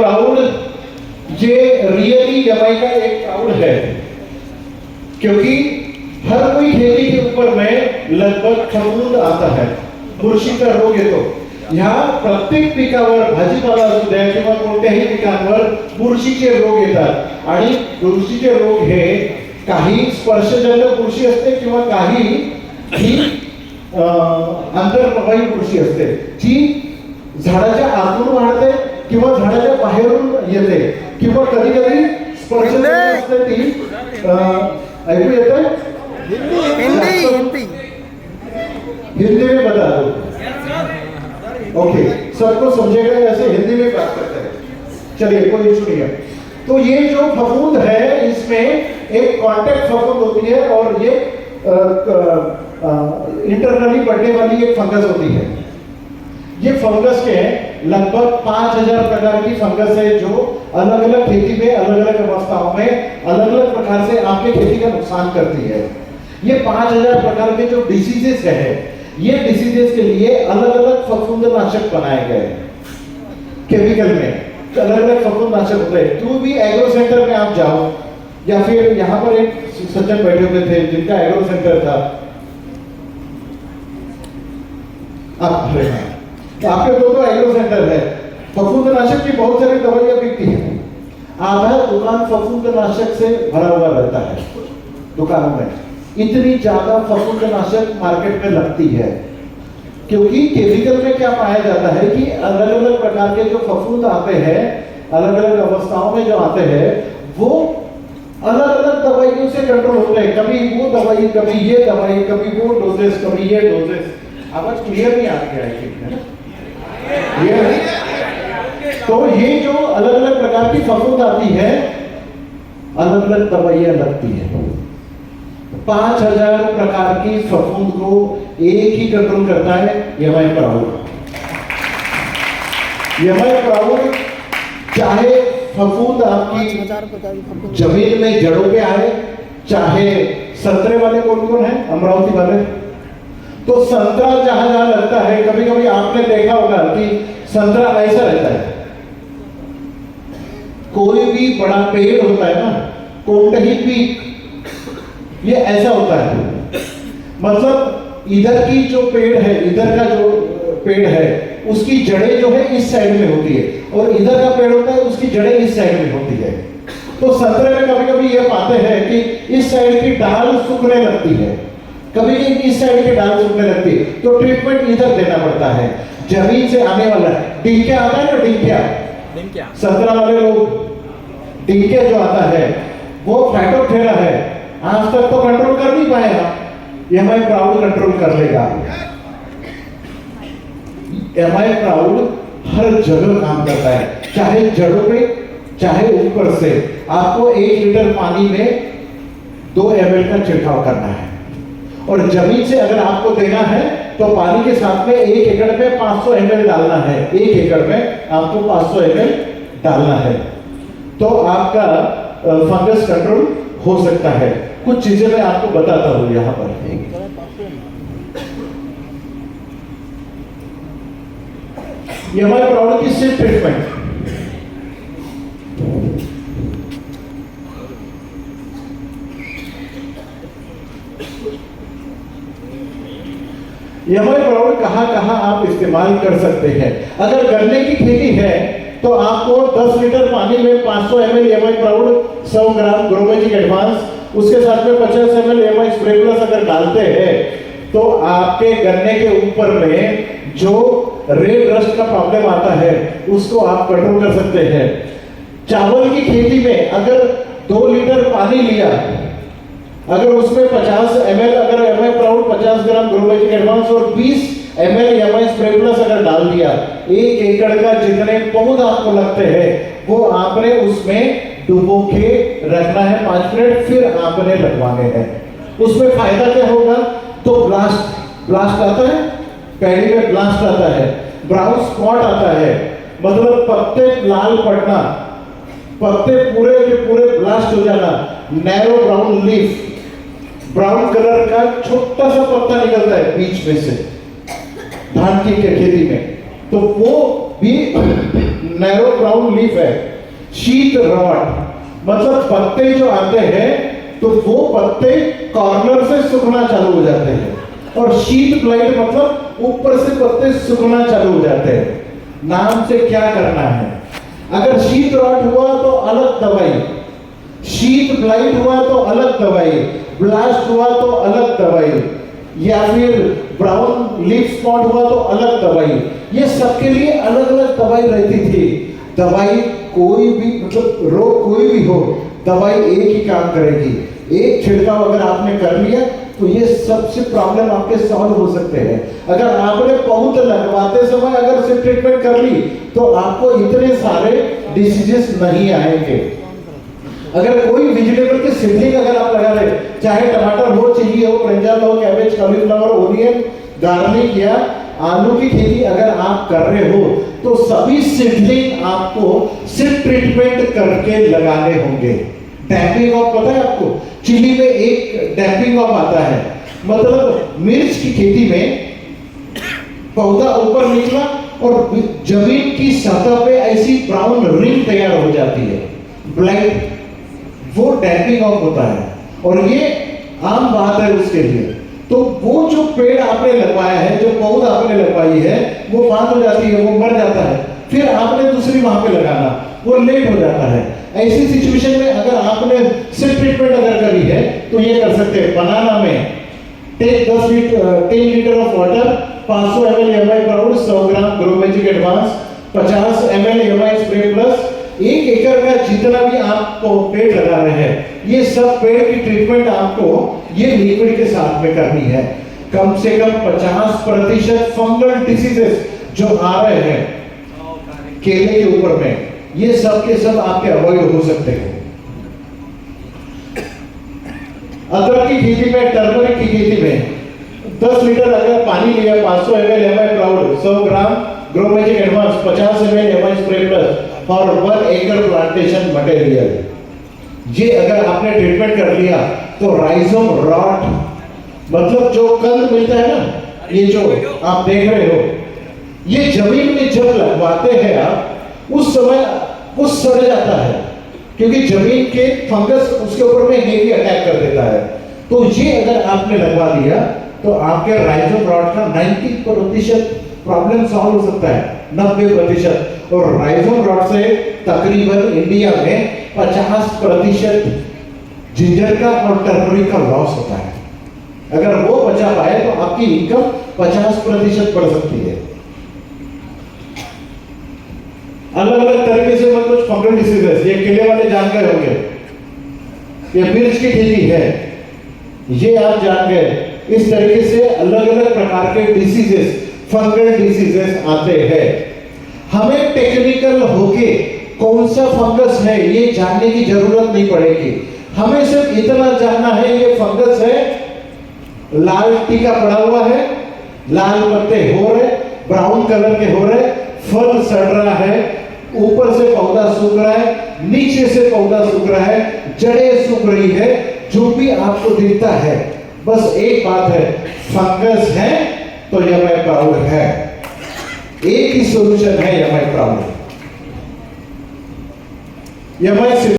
Proud ये really MI का एक प्राउड है, क्योंकि हर कोई खेती के ऊपर में लगभग फफूंद आता है, बुरशी का रोग येतो। ह्या प्रत्येक पिकावर भाजीपाला असू द्या किंवा कोणत्याही पिकांवर बुरशीचे रोग येतात आणि बुरशीचे रोग हे काही स्पर्शजन्य बुरशी असते किंवा काही ही आंतरप्रवाही बुरशी असते, जी झाडाच्या आतून वाढते किंवा झाडाच्या बाहेरून येते किंवा कधी कधी स्पर्शजन्य असते ती ऐकू येते हिंदी में बता दो। ओके, सबको समझेगा ऐसे हिंदी में बात करते हैं, चलिए कोई इशू नहीं है। तो ये जो फफूंद है इसमें एक कांटेक्ट फफूंद होती है और ये इंटरनली बढ़ने वाली एक फंगस होती है। ये फंगस के लगभग 5000 प्रकार की फंगस है जो अलग अलग खेती में अलग अलग अवस्थाओं में अलग अलग प्रकार से आपके खेती का नुकसान करती है। ये 5000 प्रकार के जो डिसीजेस है, ये डिसीजेस के लिए अलग अलग फफूंदनाशक बनाए गए केमिकल में, अलग अलग फफूंदनाशक होते हैं। तो भी एग्रो सेंटर में आप जाओ या फिर यहाँ पर एक सज्जन बैठे हुए थे जिनका एग्रो सेंटर था, आप तो आपके दो एग्रो सेंटर है, फफूंदनाशक की बहुत सारी दवाइयां बिकती है, आधा दुकान फफूंदनाशक से भरा हुआ रहता है। दुकानों में इतनी ज्यादा फफूंदनाशक मार्केट में लगती है, क्योंकि केमिकल में क्या पाया जाता है कि अलग अलग प्रकार के जो फफूंद आते हैं, अलग अलग अवस्थाओं में जो आते हैं, वो अलग अलग दवाइयों से कंट्रोल होते हैं। कभी वो दवाई, कभी ये दवाई, कभी वो डोजेस, कभी ये डोजेस। आवाज क्लियर नहीं आ रही है, तो ये जो अलग अलग प्रकार की फफूंद आती है, अलग अलग दवाइयां लगती है। 5000 प्रकार की फफूंद को एक ही कंट्रोल करता है एमआई प्राउड। एमआई प्राउड चाहे फफूंद आपकी जमीन में जड़ों पे आए, चाहे संतरे वाले कौन कौन है, अमरावती वाले, तो संतरा जहां जहां लगता है, कभी कभी आपने देखा होगा कि संतरा ऐसा रहता है। कोई भी बड़ा पेड़ होता है ना, कोणतंही पीक, ये ऐसा होता है। मतलब इधर की जो पेड़ है, इधर का जो पेड़ है, उसकी जड़ें जो है इस साइड में होती है, और इधर का पेड़ होता है उसकी जड़ें इस साइड में होती है। तो संतरे में कभी कभी ये पाते हैं कि इस साइड की डाल सूखने लगती है, कभी इस साइड की डाल सूखने लगती है, तो ट्रीटमेंट इधर देना पड़ता है। जमीन से आने वाला डिंकिया आता है ना, डिंकिया संतरा वाले लोग, डिंकिया जो आता है वो फाइटोप्थेरा है, आज तक तो कंट्रोल कर नहीं पाएगा, एमआई प्राउड कंट्रोल कर लेगा। एमआई प्राउड हर जगह काम करता है, चाहे जड़ों पे चाहे ऊपर से। आपको 1 लीटर पानी में 2 ml का छिड़काव करना है, और जमीन से अगर आपको देना है तो पानी के साथ में 1 एकड़ में 500 ml डालना है। 1 एकड़ में आपको 500 ml डालना है, तो आपका फंगस कंट्रोल हो सकता है। कुछ चीजें मैं आपको बताता हूं यहां पर। एमआई प्राउड की सिर्फ ट्रीटमेंट, एमआई प्राउड कहां कहां आप इस्तेमाल कर सकते हैं। अगर गन्ने की खेती है तो आपको 10 लीटर पानी में 500 ml एमआई प्राउड, 100 ग्राम ग्रोमेजिक एडवांस, उसके साथ में 50 ml एमआई स्प्रे प्लस अगर डालते हैं तो आपके गन्ने के ऊपर में जो रेड रस्ट का प्रॉब्लम आता है उसको आप कंट्रोल कर सकते हैं। चावल की खेती में अगर 2 लीटर पानी लिया, अगर उसमें 50 ml अगर एमआई प्राउड, 50 ग्राम ग्रोमेजिक एडवांस और 20 ml एमआई स्प्रे प्लस अगर डाल दिया, 1 एकड़ का जितने पौध आपको लगते हैं वो आपने उसमें डुबो के रखना है 5 मिनट, फिर आपने लगवाने हैं। उसमें फायदा क्या होगा, तो ब्लास्ट आता है, पैडी में ब्लास्ट आता है, ब्राउन स्पॉट आता है, मतलब पत्ते लाल पड़ना, पत्ते पूरे के पूरे ब्लास्ट हो जाना, narrow brown leaf, brown colour का छोटा सा पत्ता निकलता है बीच में से धान की खेती में, तो वो भी नैरो ब्राउन लीफ है। शीत रॉट मतलब पत्ते जो आते हैं तो वो पत्ते कॉर्नर से सूखना चालू हो जाते हैं, और शीत ब्लाइट मतलब ऊपर से पत्ते सूखना चालू हो जाते हैं। नाम से क्या करना है, अगर शीत रॉट हुआ तो अलग दवाई, शीत ब्लाइट हुआ तो अलग दवाई, ब्लास्ट हुआ तो अलग दवाई, या फिर ब्राउन लीफ स्पॉट हुआ तो अलग दवाई। ये सबके लिए अलग अलग दवाई रहती थी। दवाई कोई भी मतलब रोग कोई भी हो, दवाई एक ही काम करेगी। एक छिड़काव अगर आपने कर लिया तो ये सबसे प्रॉब्लम आपके सॉल्व हो सकते हैं। अगर आपने पौध लगवाते समय अगर से ट्रीटमेंट कर ली तो आपको इतने सारे डिसीजेस नहीं आएंगे। अगर कोई वेजिटेबल की सीडलिंग अगर आप लगा रहे, चाहे टमाटर हो, चिली हो, ब्रिंजल हो, कैबेज, कॉलीफ्लावर, ओनियन, गार्लिक या आलू की खेती अगर आप कर रहे हो तो सभी सीडलिंग आपको सिर्फ ट्रीटमेंट करके लगाने होंगे। डैम्पिंग ऑफ पता है आपको, चिली में एक डैम्पिंग ऑफ आता है, मतलब मिर्च की खेती में पौधा ऊपर निकला और जमीन की सतह पे ऐसी ब्राउन रिंग तैयार हो जाती है, ब्लाइट, वो डैम्पिंग ऑफ होता है और ये आम बात है उसके लिए। तो वो जो पेड़ आपने लगवाया है, जो पौधा आपने लगवाई है, वो बात हो जाती है, वो मर जाता है, फिर आपने दूसरी वहां पे लगाना, वो लेट हो जाता है। ऐसी सिचुएशन में अगर आपने सिर्फ ट्रीटमेंट अगर करी है तो ये कर सकते हैं। बनाना में take 10 litre of water, 500 ml MI proud, 100 gram grow magic advance, 50 ml MI spray plus. 1 एकड़ का जितना भी आपको पेड़ लगा रहे हैं, ये सब पेड़ की ट्रीटमेंट आपको ये लिक्विड के साथ में करनी है। कम से कम 50% फंगल डिसीजेस जो आ रहे हैं केले के ऊपर में, ये सब के सब आपके अवॉइड हो सकते हैं। अदरक की खेती में, टर्मरिक की खेती में 10 लीटर अगर पानी लिया, 500 ml MI proud, 100 gram grow magic advance, 50 ml MI spray plus और 1 एकड़ प्लांटेशन मटेरियल, ये अगर आपने ट्रीटमेंट कर लिया तो राइजोम रॉट मतलब जो कंद मिलता है ना, ये जो आप देख रहे हो, ये जमीन में जब लगवाते हैं आप, उस समय वो सड़ जाता है क्योंकि जमीन के फंगस उसके ऊपर में हेवी अटैक कर देता है। तो ये अगर आपने लगवा दिया तो आपके राइजोम रॉट का 90% प्रॉब्लम सॉल्व हो सकता है, 90%। और राइजोम रॉट से तकरीबन इंडिया में 50% जिंजर का और टर्मरिक का लॉस होता है। अगर वो बचा पाए तो आपकी इनकम 50% बढ़ सकती है। अलग अलग तरीके से मतलब कुछ फंगल डिसीजेस, ये केले वाले जान गए होंगे, ये मिर्च की खेती है, ये आप जान गए। इस तरीके से अलग अलग प्रकार के डिसीजेस, फंगल डिसीजेस आते हैं। हमें टेक्निकल होके कौन सा फंगस है ये जानने की जरूरत नहीं पड़ेगी। हमें सिर्फ इतना जानना है ये फंगस है, लाल टीका पड़ा हुआ है, लाल पत्ते हो रहे, ब्राउन कलर के हो रहे, फल सड़ रहा है, ऊपर से पौधा सूख रहा है, नीचे से पौधा सूख रहा है, जड़ें सूख रही है, जो भी आपको दिखता है, बस एक बात है, फंगस है तो एमआई प्राउड है। एक ही सॉल्यूशन है एमआई प्राउड। एमआई